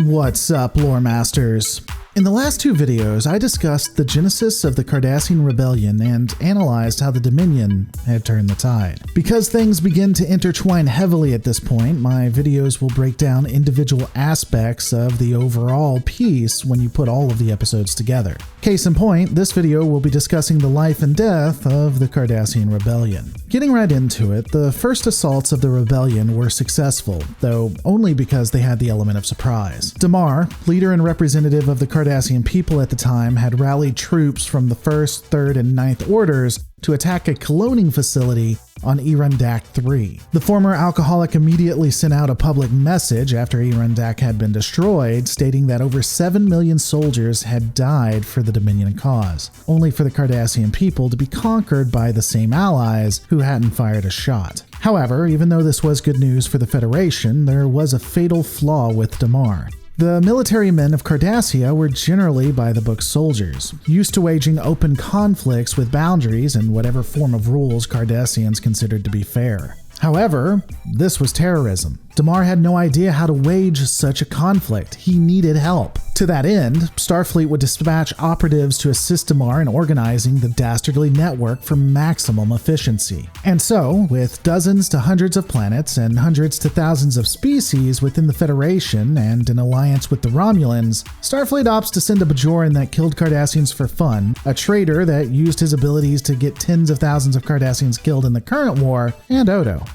What's up, lore masters? In the last two videos, I discussed the genesis of the Cardassian rebellion and analyzed how the Dominion had turned the tide. Because things begin to intertwine heavily at this point, my videos will break down individual aspects of the overall piece when you put all of the episodes together. Case in point, this video will be discussing the life and death of the Cardassian rebellion. Getting right into it, the first assaults of the rebellion were successful, though only because they had the element of surprise. Damar, leader and representative of the Cardassian people at the time, had rallied troops from the 1st, 3rd, and 9th Orders to attack a cloning facility on Irundak 3. The former alcoholic immediately sent out a public message after Irundak had been destroyed, stating that over 7 million soldiers had died for the Dominion cause, only for the Cardassian people to be conquered by the same allies who hadn't fired a shot. However, even though this was good news for the Federation, there was a fatal flaw with Damar. The military men of Cardassia were generally by-the-book soldiers, used to waging open conflicts with boundaries and whatever form of rules Cardassians considered to be fair. However, this was terrorism. Damar had no idea how to wage such a conflict. He needed help. To that end, Starfleet would dispatch operatives to assist Damar in organizing the dastardly network for maximum efficiency. And so, with dozens to hundreds of planets and hundreds to thousands of species within the Federation and an alliance with the Romulans, Starfleet opts to send a Bajoran that killed Cardassians for fun, a traitor that used his abilities to get tens of thousands of Cardassians killed in the current war, and Odo.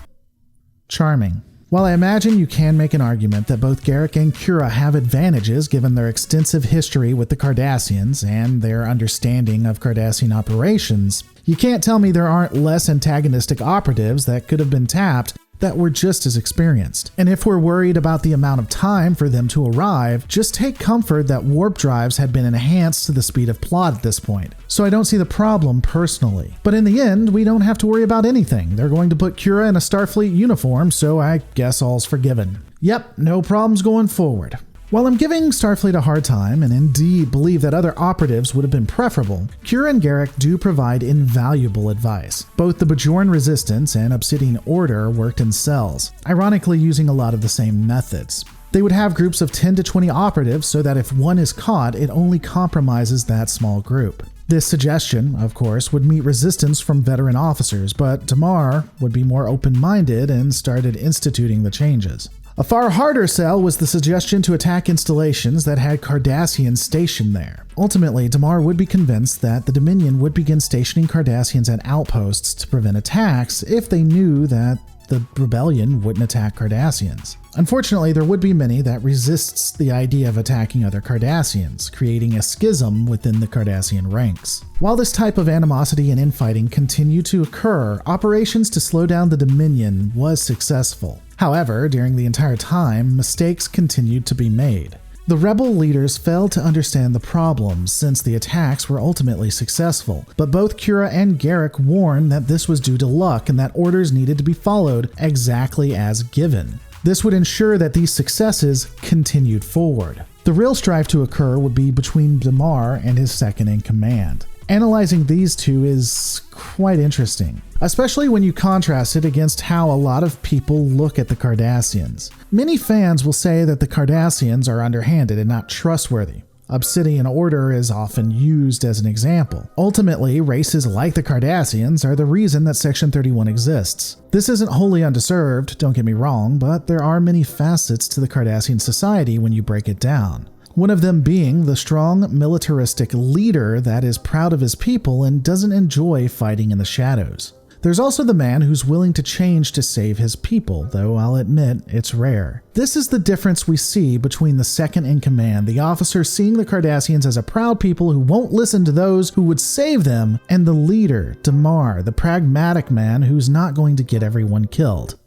Charming. While I imagine you can make an argument that both Garrick and Kira have advantages given their extensive history with the Cardassians and their understanding of Cardassian operations, you can't tell me there aren't less antagonistic operatives that could have been tapped that were just as experienced. And if we're worried about the amount of time for them to arrive, just take comfort that warp drives had been enhanced to the speed of plot at this point. So I don't see the problem personally. But in the end, we don't have to worry about anything. They're going to put Kira in a Starfleet uniform, so I guess all's forgiven. Yep, no problems going forward. While I'm giving Starfleet a hard time, and indeed believe that other operatives would have been preferable, Kira and Garrick do provide invaluable advice. Both the Bajoran Resistance and Obsidian Order worked in cells, ironically using a lot of the same methods. They would have groups of 10 to 20 operatives so that if one is caught, it only compromises that small group. This suggestion, of course, would meet resistance from veteran officers, but Damar would be more open-minded and started instituting the changes. A far harder sell was the suggestion to attack installations that had Cardassians stationed there. Ultimately, Damar would be convinced that the Dominion would begin stationing Cardassians at outposts to prevent attacks if they knew that the rebellion wouldn't attack Cardassians. Unfortunately, there would be many that resists the idea of attacking other Cardassians, creating a schism within the Cardassian ranks. While this type of animosity and infighting continued to occur, operations to slow down the Dominion was successful. However, during the entire time, mistakes continued to be made. The rebel leaders failed to understand the problems since the attacks were ultimately successful, but both Kira and Garrick warned that this was due to luck and that orders needed to be followed exactly as given. This would ensure that these successes continued forward. The real strife to occur would be between Damar and his second-in-command. Analyzing these two is quite interesting, especially when you contrast it against how a lot of people look at the Cardassians. Many fans will say that the Cardassians are underhanded and not trustworthy. Obsidian Order is often used as an example. Ultimately, races like the Cardassians are the reason that Section 31 exists. This isn't wholly undeserved, don't get me wrong, but there are many facets to the Cardassian society when you break it down. One of them being the strong militaristic leader that is proud of his people and doesn't enjoy fighting in the shadows. There's also the man who's willing to change to save his people, though I'll admit it's rare. This is the difference we see between the second-in-command, the officer seeing the Cardassians as a proud people who won't listen to those who would save them, and the leader, Damar, the pragmatic man who's not going to get everyone killed.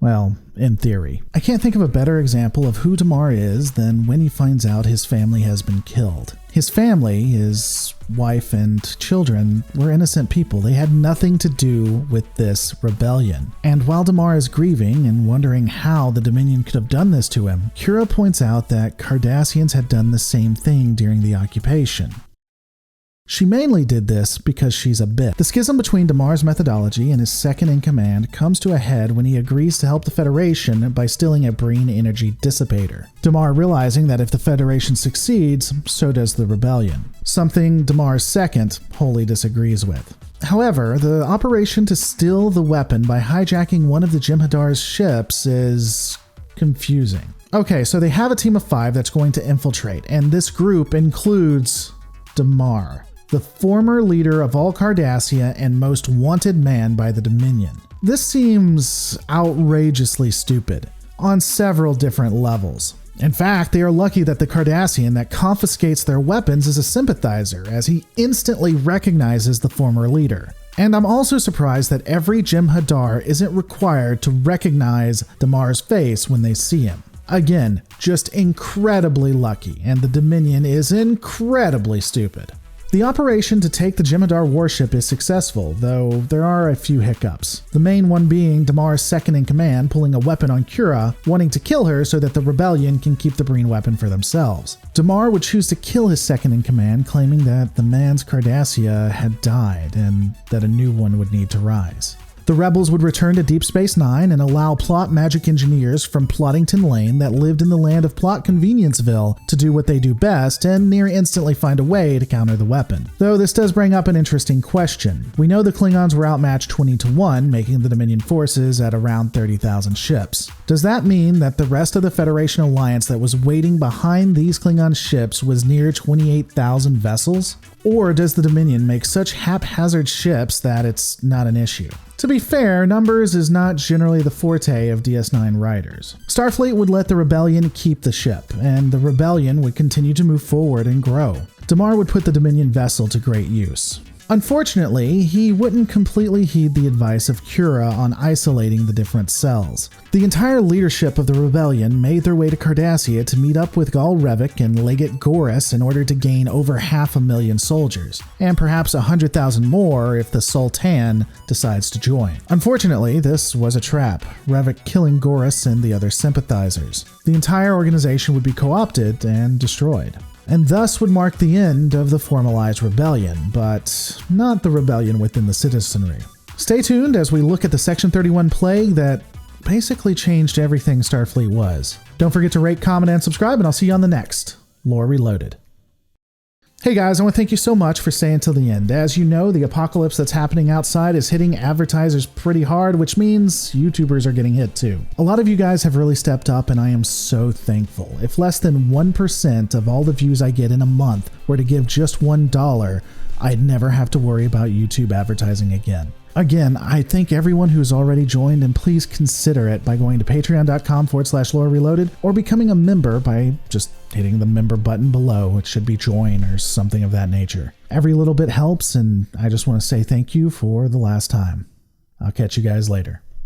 Well, in theory. I can't think of a better example of who Damar is than when he finds out his family has been killed. His family, his wife and children, were innocent people. They had nothing to do with this rebellion. And while Damar is grieving and wondering how the Dominion could have done this to him, Kira points out that Cardassians had done the same thing during the occupation. She mainly did this because she's a bitch. The schism between Damar's methodology and his second-in-command comes to a head when he agrees to help the Federation by stealing a Breen energy dissipator. Damar realizing that if the Federation succeeds, so does the Rebellion. Something Damar's second wholly disagrees with. However, the operation to steal the weapon by hijacking one of the Jem'Hadar's ships is confusing. Okay, so they have a team of 5 that's going to infiltrate, and this group includes Damar, the former leader of all Cardassia and most wanted man by the Dominion. This seems outrageously stupid on several different levels. In fact, they are lucky that the Cardassian that confiscates their weapons is a sympathizer, as he instantly recognizes the former leader. And I'm also surprised that every Jem'Hadar isn't required to recognize Damar's face when they see him. Again, just incredibly lucky, and the Dominion is incredibly stupid. The operation to take the Jem'Hadar warship is successful, though there are a few hiccups. The main one being Damar's second-in-command pulling a weapon on Kira, wanting to kill her so that the Rebellion can keep the Breen weapon for themselves. Damar would choose to kill his second-in-command, claiming that the man's Cardassia had died and that a new one would need to rise. The rebels would return to Deep Space Nine and allow plot magic engineers from Plottington Lane that lived in the land of Plot Convenienceville to do what they do best and near instantly find a way to counter the weapon. Though this does bring up an interesting question. We know the Klingons were outmatched 20-1, making the Dominion forces at around 30,000 ships. Does that mean that the rest of the Federation alliance that was waiting behind these Klingon ships was near 28,000 vessels? Or does the Dominion make such haphazard ships that it's not an issue? To be fair, numbers is not generally the forte of DS9 writers. Starfleet would let the Rebellion keep the ship, and the Rebellion would continue to move forward and grow. Damar would put the Dominion vessel to great use. Unfortunately, he wouldn't completely heed the advice of Kira on isolating the different cells. The entire leadership of the Rebellion made their way to Cardassia to meet up with Gul Revik and Legate Goris in order to gain over 500,000 soldiers, and perhaps 100,000 more if the Sultan decides to join. Unfortunately, this was a trap, Revik killing Goris and the other sympathizers. The entire organization would be co-opted and destroyed, and thus would mark the end of the formalized rebellion, but not the rebellion within the citizenry. Stay tuned as we look at the Section 31 plague that basically changed everything Starfleet was. Don't forget to rate, comment, and subscribe, and I'll see you on the next Lore Reloaded. Hey guys, I want to thank you so much for staying till the end. As you know, the apocalypse that's happening outside is hitting advertisers pretty hard, which means YouTubers are getting hit too. A lot of you guys have really stepped up, and I am so thankful. If less than 1% of all the views I get in a month were to give just $1, I'd never have to worry about YouTube advertising again. Again, I thank everyone who's already joined, and please consider it by going to patreon.com/Lore Reloaded or becoming a member by just hitting the member button below. It should be join or something of that nature. Every little bit helps, and I just want to say thank you for the last time. I'll catch you guys later.